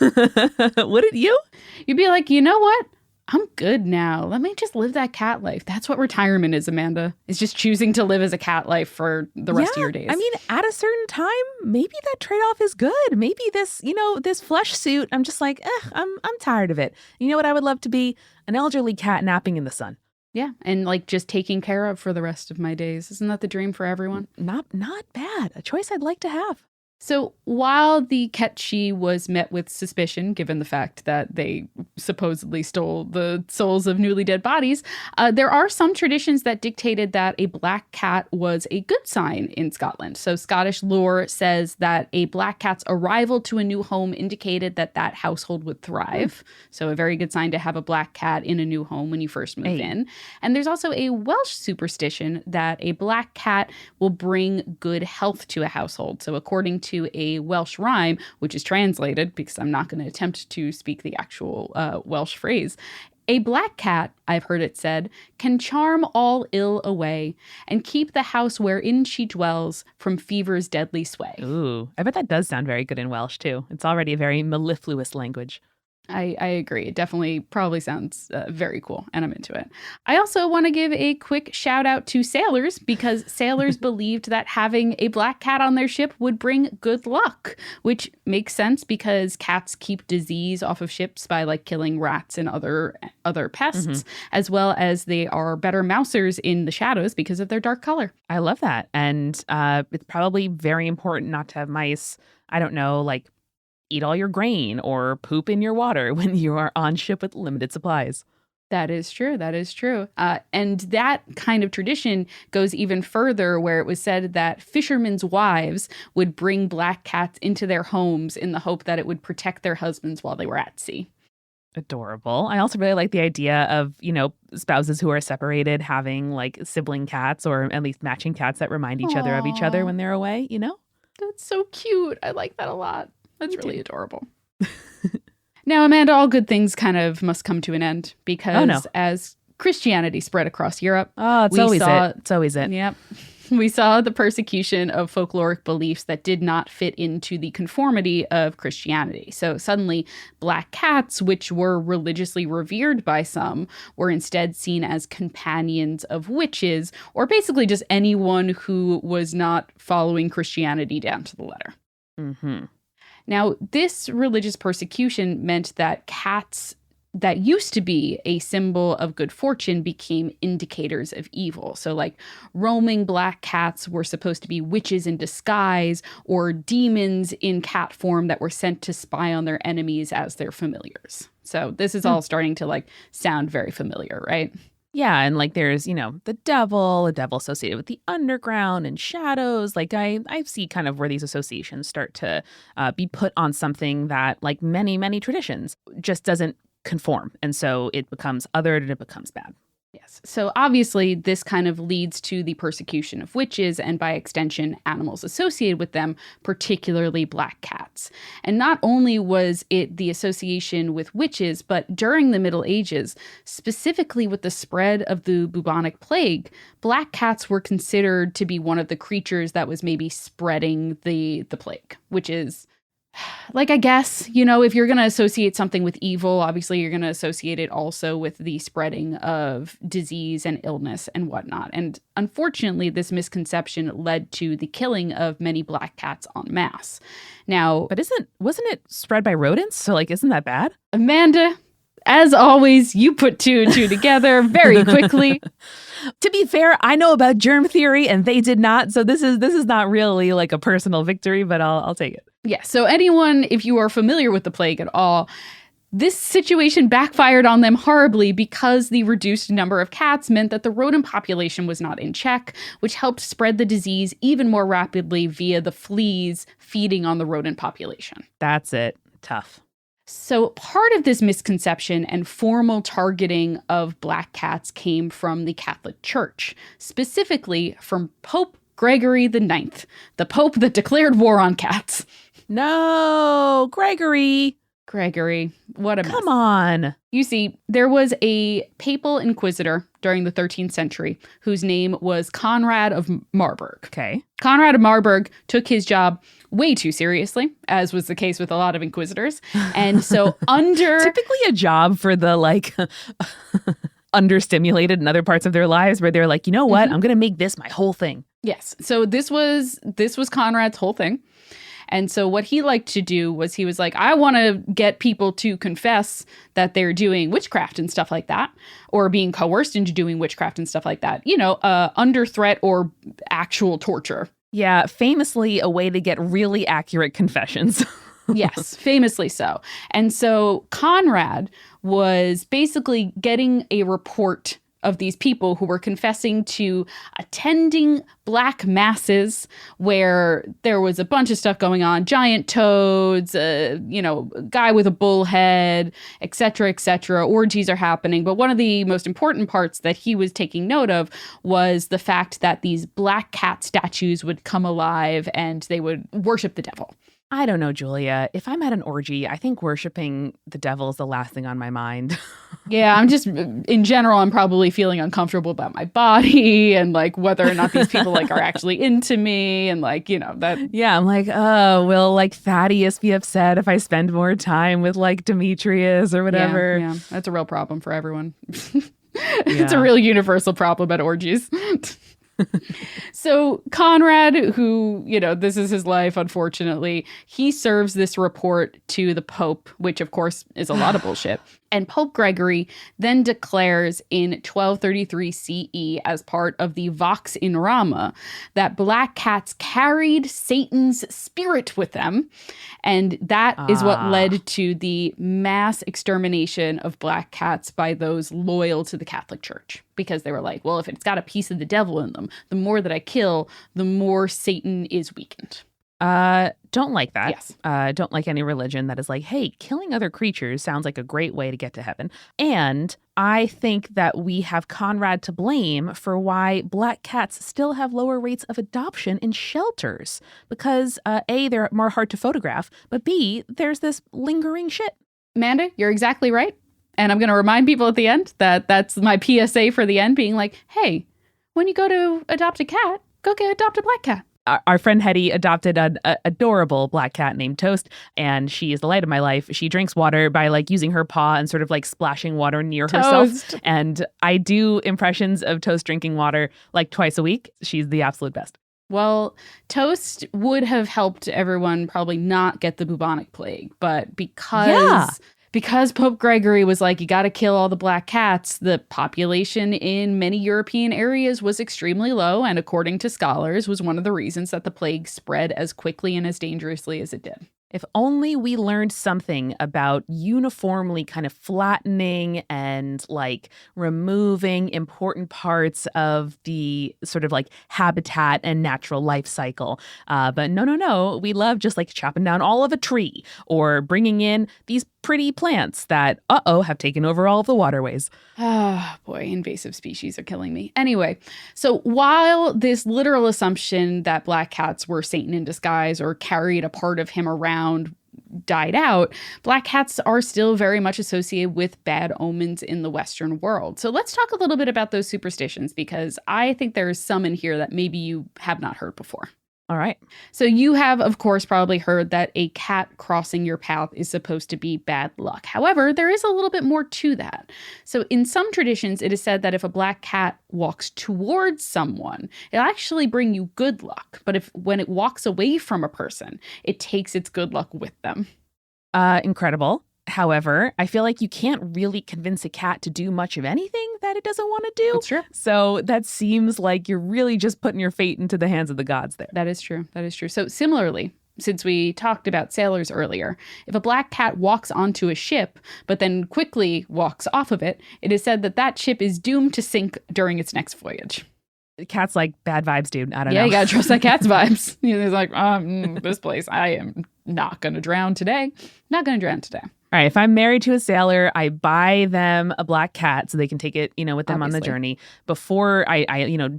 Wouldn't you? You'd be like, you know what? I'm good now. Let me just live that cat life. That's what retirement is, Amanda. It's just choosing to live as a cat life for the rest of your days. I mean, at a certain time, maybe that trade-off is good. Maybe this, you know, this flesh suit, I'm just like, I'm tired of it. You know what I would love to be? An elderly cat napping in the sun. Yeah, and like just taking care of for the rest of my days. Isn't that the dream for everyone? Not bad. A choice I'd like to have. So while the Ketchi was met with suspicion, given the fact that they supposedly stole the souls of newly dead bodies, there are some traditions that dictated that a black cat was a good sign in Scotland. So Scottish lore says that a black cat's arrival to a new home indicated that that household would thrive. So a very good sign to have a black cat in a new home when you first move in. And there's also a Welsh superstition that a black cat will bring good health to a household. So according to a Welsh rhyme, which is translated because I'm not going to attempt to speak the actual Welsh phrase. A black cat, I've heard it said, can charm all ill away and keep the house wherein she dwells from fever's deadly sway. Ooh, I bet that does sound very good in Welsh too. It's already a very mellifluous language. I agree. It definitely probably sounds very cool, and I'm into it. I also want to give a quick shout out to sailors because sailors believed that having a black cat on their ship would bring good luck, which makes sense because cats keep disease off of ships by like killing rats and other pests, as well as they are better mousers in the shadows because of their dark color. I love that. And it's probably very important not to have mice, I don't know, like eat all your grain or poop in your water when you are on ship with limited supplies. That is true. That is true. And that kind of tradition goes even further, where it was said that fishermen's wives would bring black cats into their homes in the hope that it would protect their husbands while they were at sea. Adorable. I also really like the idea of, you know, spouses who are separated having like sibling cats or at least matching cats that remind each other of each other when they're away, you know? That's so cute. I like that a lot. That's really adorable. Now, Amanda, all good things kind of must come to an end because as Christianity spread across Europe, it's always it. Yep. We saw the persecution of folkloric beliefs that did not fit into the conformity of Christianity. So suddenly, black cats, which were religiously revered by some, were instead seen as companions of witches, or basically just anyone who was not following Christianity down to the letter. Mm-hmm. Now, this religious persecution meant that cats that used to be a symbol of good fortune became indicators of evil. So like roaming black cats were supposed to be witches in disguise or demons in cat form that were sent to spy on their enemies as their familiars. So this is all starting to like sound very familiar, right? Yeah, and like there's, you know, the devil, a devil associated with the underground and shadows. Like I see kind of where these associations start to be put on something that, like many traditions, just doesn't conform. And so it becomes othered and it becomes bad. Yes. So obviously this kind of leads to the persecution of witches and by extension animals associated with them, particularly black cats. And not only was it the association with witches, but during the Middle Ages, specifically with the spread of the bubonic plague, black cats were considered to be one of the creatures that was maybe spreading the plague, which is Like, I guess, you know, if you're going to associate something with evil, obviously you're going to associate it also with the spreading of disease and illness and whatnot. And unfortunately, this misconception led to the killing of many black cats en masse. Now, But wasn't it spread by rodents? So like, isn't that bad? Amanda, as always, you put two and two together very quickly. To be fair, I know about germ theory and they did not. So this is not really like a personal victory, but I'll take it. Yeah, so anyone, if you are familiar with the plague at all, this situation backfired on them horribly because the reduced number of cats meant that the rodent population was not in check, which helped spread the disease even more rapidly via the fleas feeding on the rodent population. That's it. Tough. So part of this misconception and formal targeting of black cats came from the Catholic Church, specifically from Pope Gregory the Ninth, the Pope that declared war on cats. No, Gregory, what a mess. come on. You see, there was a papal inquisitor during the 13th century whose name was Conrad of Marburg. Okay. Conrad of Marburg took his job way too seriously, as was the case with a lot of inquisitors. And so Typically a job for the like understimulated in other parts of their lives where they're like, you know what? I'm going to make this my whole thing. Yes. So this was Conrad's whole thing. And so what he liked to do was he was like, I want to get people to confess that they're doing witchcraft and stuff like that, or being coerced into doing witchcraft and stuff like that, you know, under threat or actual torture. Yeah, famously a way to get really accurate confessions. Yes, famously so. And so Conrad was basically getting a report of these people who were confessing to attending black masses where there was a bunch of stuff going on, giant toads, guy with a bull head, etc., orgies are happening. But one of the most important parts that he was taking note of was the fact that these black cat statues would come alive and they would worship the devil. I don't know, Julia. If I'm at an orgy, I think worshiping the devil is the last thing on my mind. Yeah, in general, I'm probably feeling uncomfortable about my body and like whether or not these people like are actually into me and like, you know, that. Yeah, I'm like, oh, will like Thaddeus be upset if I spend more time with like Demetrius or whatever? Yeah, that's a real problem for everyone. It's a real universal problem at orgies. So Conrad, who, you know, this is his life, unfortunately, he serves this report to the Pope, which of course is a lot of bullshit. And Pope Gregory then declares in 1233 CE, as part of the Vox in Rama, that black cats carried Satan's spirit with them. And that is what led to the mass extermination of black cats by those loyal to the Catholic Church. Because they were like, well, if it's got a piece of the devil in them, the more that I kill, the more Satan is weakened. Don't like that. Yes. Don't like any religion that is like, hey, killing other creatures sounds like a great way to get to heaven. And I think that we have Conrad to blame for why black cats still have lower rates of adoption in shelters. Because A, they're more hard to photograph, but B, there's this lingering shit. Amanda, you're exactly right. And I'm going to remind people at the end that that's my PSA for the end, being like, hey, when you go to adopt a cat, go adopt a black cat. Our friend Hetty adopted an adorable black cat named Toast, and she is the light of my life. She drinks water by like using her paw and sort of like splashing water near herself. And I do impressions of Toast drinking water like twice a week. She's the absolute best. Well, Toast would have helped everyone probably not get the bubonic plague, but because Pope Gregory was like, you got to kill all the black cats, the population in many European areas was extremely low, and according to scholars, was one of the reasons that the plague spread as quickly and as dangerously as it did. If only we learned something about uniformly kind of flattening and like removing important parts of the sort of like habitat and natural life cycle. But no. We love just like chopping down all of a tree or bringing in these pretty plants that, have taken over all of the waterways. Oh, boy, invasive species are killing me. Anyway, so while this literal assumption that black cats were Satan in disguise or carried a part of him around died out, black cats are still very much associated with bad omens in the Western world. So let's talk a little bit about those superstitions, because I think there's some in here that maybe you have not heard before. All right. So you have, of course, probably heard that a cat crossing your path is supposed to be bad luck. However, there is a little bit more to that. So in some traditions, it is said that if a black cat walks towards someone, it'll actually bring you good luck. But when it walks away from a person, it takes its good luck with them. Incredible. However, I feel like you can't really convince a cat to do much of anything that it doesn't want to do. That's true. So that seems like you're really just putting your fate into the hands of the gods there. That is true. That is true. So similarly, since we talked about sailors earlier, if a black cat walks onto a ship, but then quickly walks off of it, it is said that that ship is doomed to sink during its next voyage. The cat's like, bad vibes, dude. I don't know. Yeah, you gotta trust that cat's vibes. He's like, this place, I am not gonna drown today. Not gonna drown today. All right, if I'm married to a sailor, I buy them a black cat so they can take it, with them on the journey before I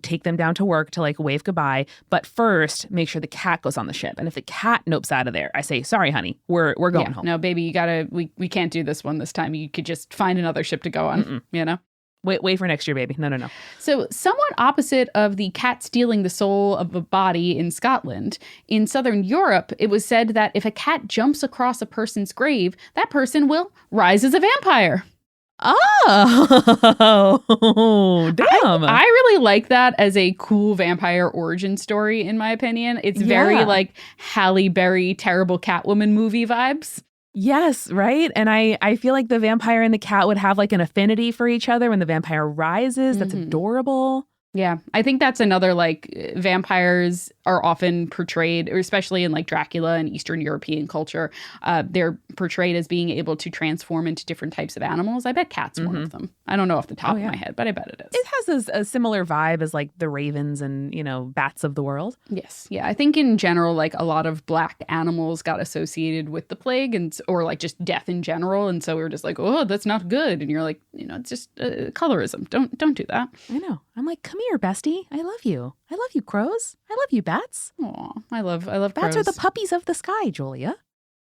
take them down to work to like wave goodbye. But first, make sure the cat goes on the ship. And if the cat nopes out of there, I say, sorry, honey, we're going home. No, baby, we can't do this one this time. You could just find another ship to go on, Wait for next year, baby. No. So somewhat opposite of the cat stealing the soul of a body in Scotland, in Southern Europe, it was said that if a cat jumps across a person's grave, that person will rise as a vampire. Oh, damn. I really like that as a cool vampire origin story, in my opinion. It's very like Halle Berry, terrible Catwoman movie vibes. Yes, right? And I feel like the vampire and the cat would have like an affinity for each other when the vampire rises. That's adorable. Yeah, I think that's another, like, vampires are often portrayed, or especially in like Dracula and Eastern European culture, they're portrayed as being able to transform into different types of animals. I bet cat's one of them. I don't know off the top of my head, but I bet it is. It has a similar vibe as like the ravens and, bats of the world. Yes. Yeah. I think in general, like a lot of black animals got associated with the plague or like just death in general. And so we were just like, oh, that's not good. And you're like, it's just colorism. Don't do that. I know. I'm like, come here, bestie. I love you. I love you, crows. I love you, bats. Aw, I love bats crows. are the puppies of the sky, Julia.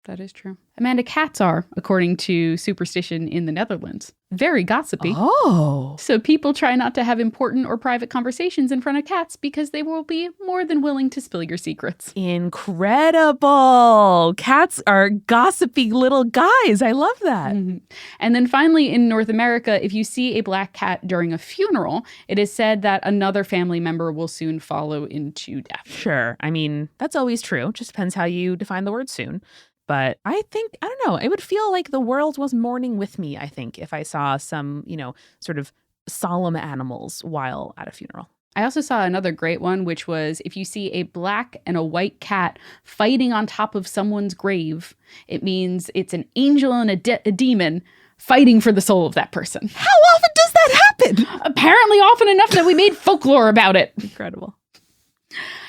That is true. Amanda, cats are, according to superstition in the Netherlands, very gossipy. Oh. So people try not to have important or private conversations in front of cats because they will be more than willing to spill your secrets. Incredible. Cats are gossipy little guys. I love that. Mm-hmm. And then finally, in North America, if you see a black cat during a funeral, it is said that another family member will soon follow into death. Sure. I mean, that's always true. Just depends how you define the word soon. But I don't know, it would feel like the world was mourning with me, I think, if I saw some, sort of solemn animals while at a funeral. I also saw another great one, which was if you see a black and a white cat fighting on top of someone's grave, it means it's an angel and a demon fighting for the soul of that person. How often does that happen? Apparently often enough that we made folklore about it. Incredible.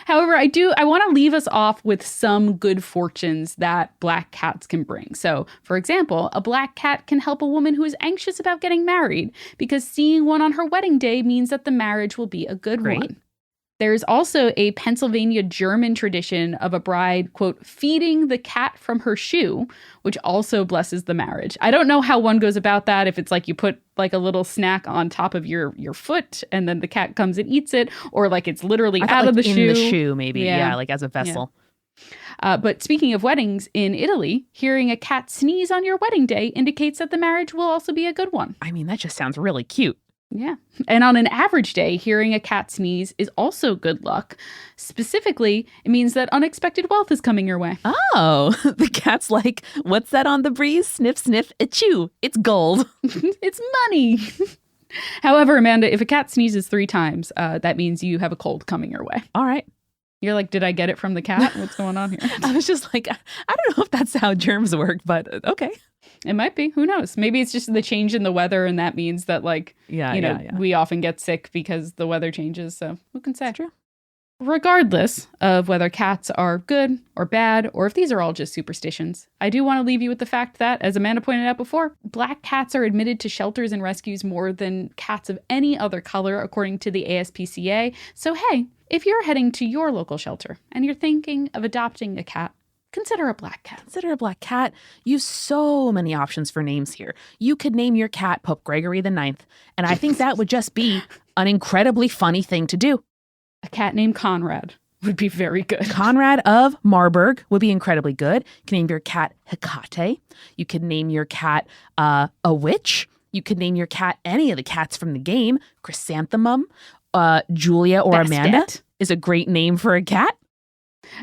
However, I want to leave us off with some good fortunes that black cats can bring. So, for example, a black cat can help a woman who is anxious about getting married because seeing one on her wedding day means that the marriage will be a good one. There's also a Pennsylvania German tradition of a bride, quote, feeding the cat from her shoe, which also blesses the marriage. I don't know how one goes about that, if it's like you put like a little snack on top of your foot and then the cat comes and eats it, or like it's literally out of the shoe. In the shoe, maybe. Yeah, like as a vessel. Yeah. But speaking of weddings, in Italy, hearing a cat sneeze on your wedding day indicates that the marriage will also be a good one. I mean, that just sounds really cute. Yeah. And on an average day, hearing a cat sneeze is also good luck. Specifically, it means that unexpected wealth is coming your way. Oh, the cat's like, what's that on the breeze? Sniff, sniff, achoo. It's gold. It's money. However, Amanda, if a cat sneezes 3 times, that means you have a cold coming your way. All right. You're like, did I get it from the cat? What's going on here? I was just like, I don't know if that's how germs work, but okay. It might be. Who knows? Maybe it's just the change in the weather, and that means that, like, we often get sick because the weather changes. So who can say? That's true. Regardless of whether cats are good or bad, or if these are all just superstitions, I do want to leave you with the fact that, as Amanda pointed out before, black cats are admitted to shelters and rescues more than cats of any other color, according to the ASPCA. So, hey, if you're heading to your local shelter and you're thinking of adopting a cat, consider a black cat. Consider a black cat. Use so many options for names here. You could name your cat Pope Gregory the 9th, and I think that would just be an incredibly funny thing to do. A cat named Conrad. would be very good. Conrad of Marburg would be incredibly good. You can name your cat Hecate. You could name your cat a witch. You could name your cat any of the cats from the game. Chrysanthemum, Julia or Bastet. Amanda is a great name for a cat.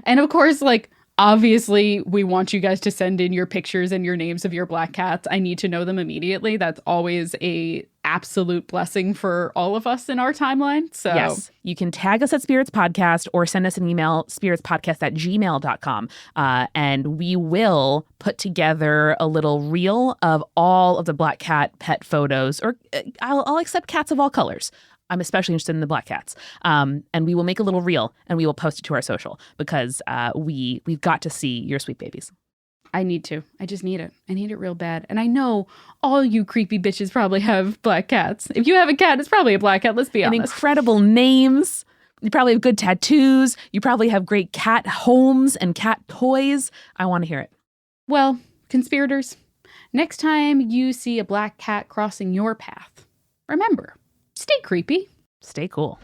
And of course, like, obviously, we want you guys to send in your pictures and your names of your black cats. I need to know them immediately. That's always a absolute blessing for all of us in our timeline. So yes, you can tag us at Spirits Podcast or send us an email, spiritspodcast@gmail.com. And we will put together a little reel of all of the black cat pet photos, or I'll accept cats of all colors. I'm especially interested in the black cats. And we will make a little reel and we will post it to our social because we've got to see your sweet babies. I need to. I just need it. I need it real bad. And I know all you creepy bitches probably have black cats. If you have a cat, it's probably a black cat. Let's be honest. And incredible names. You probably have good tattoos. You probably have great cat homes and cat toys. I want to hear it. Well, conspirators, next time you see a black cat crossing your path, remember, stay creepy. Stay cool.